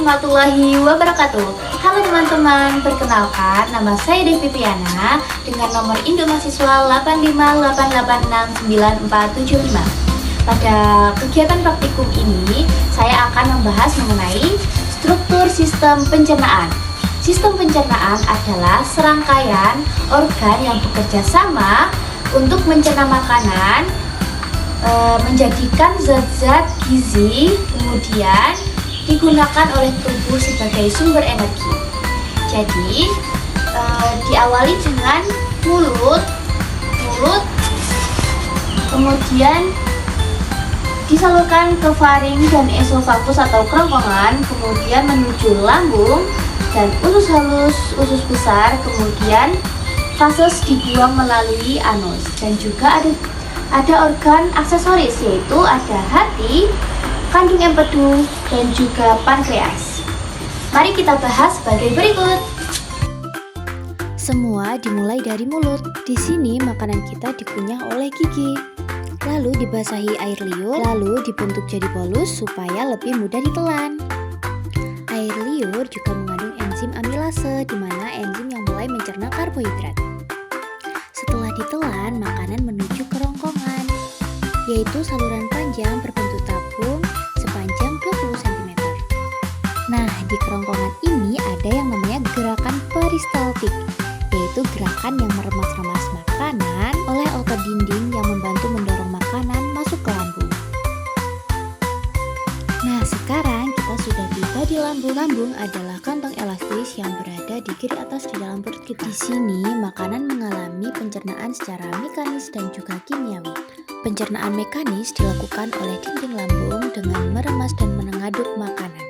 warahmatullahi wabarakatuh. Halo teman-teman, perkenalkan nama saya Devi Piana dengan nomor induk mahasiswa 858869475. Pada kegiatan praktikum ini, saya akan membahas mengenai struktur sistem pencernaan. Sistem pencernaan adalah serangkaian organ yang bekerja sama untuk mencerna makanan, menjadikan zat-zat gizi, kemudian digunakan oleh tubuh sebagai sumber energi. Jadi diawali dengan mulut, kemudian disalurkan ke faring dan esofagus atau kerongkongan, kemudian menuju lambung dan usus halus, usus besar, kemudian fases dibuang melalui anus. Dan juga ada organ aksesoris, yaitu ada hati, kandung empedu, dan juga pankreas. Mari kita bahas sebagai berikut. Semua dimulai dari mulut. Di sini makanan kita dikunyah oleh gigi, lalu dibasahi air liur, lalu dibentuk jadi bolus supaya lebih mudah ditelan. Air liur juga mengandung enzim amilase, di mana enzim yang mulai mencerna karbohidrat. Setelah ditelan, makanan menuju kerongkongan, yaitu saluran panjang berbentuk tabung sepanjang 20 cm. Nah, di kerongkongan ini ada yang namanya gerakan peristaltik, yaitu gerakan yang meremas-remas makanan oleh otot dinding yang membantu mendorong makanan masuk ke lambung. Nah, sekarang kita sudah tiba di lambung. Lambung adalah kantong elastis yang berada di kiri atas di dalam perut kita. Di sini, makanan mengalami pencernaan secara mekanis dan juga kimiawi. Pencernaan mekanis dilakukan oleh dinding lambung dengan meremas dan mengaduk makanan.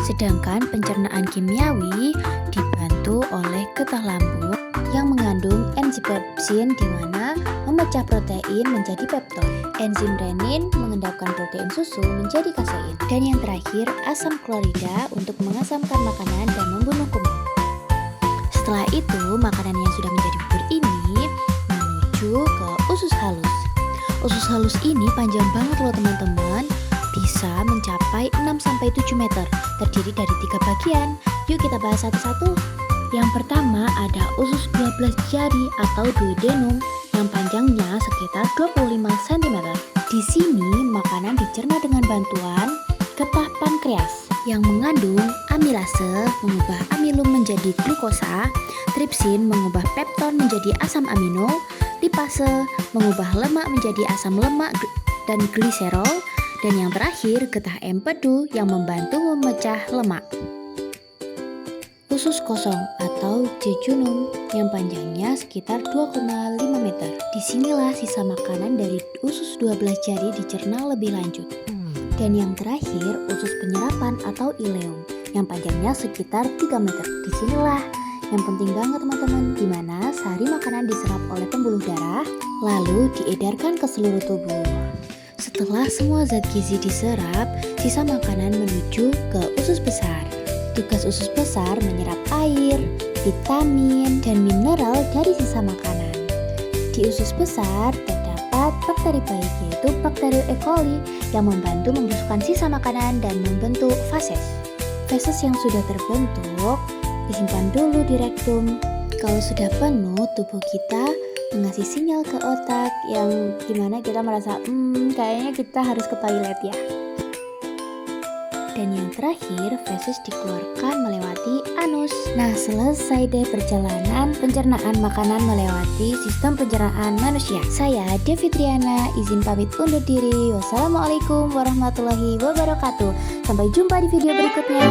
Sedangkan pencernaan kimiawi dibantu oleh getah lambung yang mengandung enzim pepsin, di mana memecah protein menjadi peptol. Enzim renin mengendapkan protein susu menjadi kasein. Dan yang terakhir, asam klorida untuk mengasamkan makanan dan membunuh kuman. Setelah itu, makanan yang sudah menjadi bubur ini menuju ke usus halus. Usus halus ini panjang banget loh teman-teman, bisa mencapai 6-7 meter, terdiri dari 3 bagian. Yuk kita bahas satu-satu. Yang pertama ada usus 12 jari atau duodenum yang panjangnya sekitar 25 cm. Di sini makanan dicerna dengan bantuan getah pankreas yang mengandung amilase mengubah amilum menjadi glukosa, tripsin mengubah pepton menjadi asam amino, lipase mengubah lemak menjadi asam lemak dan gliserol, dan yang terakhir getah empedu yang membantu memecah lemak. Usus kosong atau jejunum yang panjangnya sekitar 2,5 meter. Disinilah sisa makanan dari usus 12 jari dicerna lebih lanjut. Dan yang terakhir usus penyerapan atau ileum yang panjangnya sekitar 3 meter. Disinilah yang penting banget teman-teman, dimana sari makanan diserap oleh pembuluh darah lalu diedarkan ke seluruh tubuh. Setelah semua zat gizi diserap, sisa makanan menuju ke usus besar. Tugas usus besar menyerap air, vitamin, dan mineral dari sisa makanan. Di usus besar terdapat bakteri baik, yaitu bakteri E. coli yang membantu membusukkan sisa makanan dan membentuk feses. Feses yang sudah terbentuk disimpan dulu di rektum. Kalau sudah penuh, tubuh kita mengasih sinyal ke otak yang dimana kita merasa kayaknya kita harus ke toilet ya. Dan yang terakhir, feses dikeluarkan melewati anus. Nah, selesai deh perjalanan pencernaan makanan melewati sistem pencernaan manusia. Saya Devi Triana, izin pamit undur diri. Wassalamualaikum warahmatullahi wabarakatuh. Sampai jumpa di video berikutnya.